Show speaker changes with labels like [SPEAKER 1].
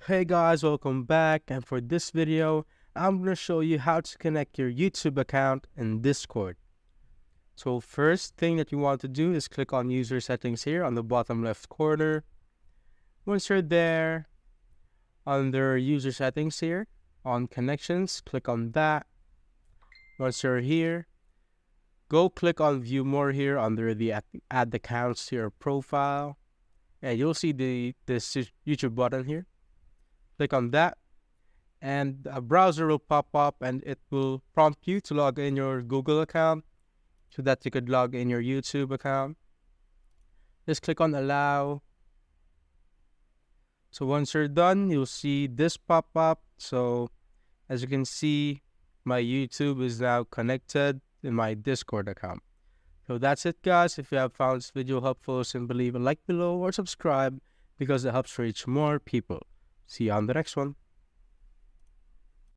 [SPEAKER 1] Hey guys, welcome back, and for this video I'm going to show you how to connect your YouTube account in Discord. So first thing that you want to do is click on user settings here on the bottom left corner. Once you're there, under user settings here on connections, click on that. Once you're here, go click on view more here under the add accounts to your profile, and you'll see this YouTube button here. Click on that, and a browser will pop up and it will prompt you to log in your Google account so that you could log in your YouTube account. Just click on allow. So once you're done, you'll see this pop up. So as you can see, my YouTube is now connected in my Discord account. So that's it, guys. If you have found this video helpful, simply leave a like below or subscribe because it helps reach more people. See you on the next one.